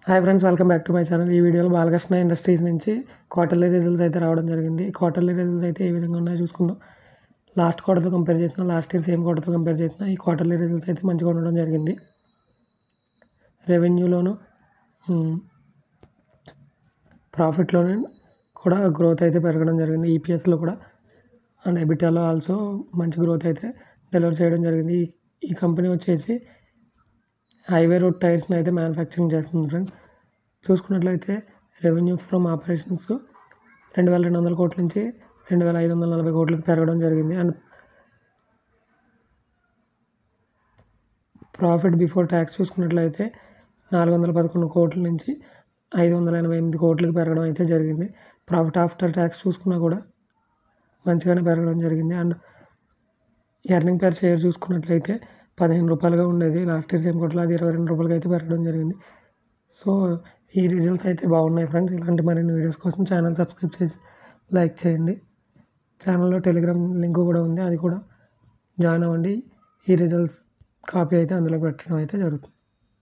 Hi friends, welcome back to my channel. ఈ వీడియోలో Balakrishna industries నుంచి క్వార్టర్లీ రిజల్ట్స్ అయితే రావడం జరిగింది. ఈ క్వార్టర్లీ రిజల్ట్స్ అయితే ఏ విధంగా ఉన్నాయో చూసుకుందాం. లాస్ట్ క్వార్టర్తో కంపేర్ చేసిన, లాస్ట్ ఇయర్ సేమ్ క్వార్టర్తో కంపేర్ చేసిన ఈ క్వార్టర్లీ రిజల్ట్స్ అయితే మంచిగా ఉండడం జరిగింది. రెవెన్యూలోను ప్రాఫిట్లోనే కూడా గ్రోత్ అయితే పెరగడం జరిగింది. ఈపీఎస్లో కూడా అండ్ ఎబిటాలో ఆల్సో మంచి గ్రోత్ అయితే డెలివర్ చేయడం జరిగింది. ఈ కంపెనీ వచ్చేసి హైవే రోడ్ టైర్స్ని అయితే మ్యానుఫ్యాక్చరింగ్ చేస్తుంది ఫ్రెండ్స్. చూసుకున్నట్లయితే రెవెన్యూ ఫ్రమ్ ఆపరేషన్స్ 2200 కోట్ల నుంచి 2540 కోట్లకు పెరగడం జరిగింది. అండ్ ప్రాఫిట్ బిఫోర్ ట్యాక్స్ చూసుకున్నట్లయితే 411 కోట్ల నుంచి 588 కోట్లకు పెరగడం అయితే జరిగింది. ప్రాఫిట్ ఆఫ్టర్ ట్యాక్స్ చూసుకున్నా కూడా మంచిగానే పెరగడం జరిగింది. అండ్ ఎర్నింగ్ పర్ షేర్ చూసుకున్నట్లయితే 15 రూపాయలుగా ఉండేది లాస్ట్ ఇయర్ సేమ్ క్వార్టర్లో, అది 22 రూపాయలకి అయితే పెరగడం జరిగింది. సో ఈ రిజల్ట్స్ అయితే బాగున్నాయి ఫ్రెండ్స్. ఇలాంటి మరిన్ని వీడియోస్ కోసం ఛానల్ సబ్స్క్రైబ్ చేసి లైక్ చేయండి. ఛానల్లో టెలిగ్రామ్ లింక్ కూడా ఉంది, అది కూడా జాయిన్ అవ్వండి. ఈ రిజల్ట్స్ కాపీ అయితే అందులో పెట్టడం అయితే జరుగుతుంది.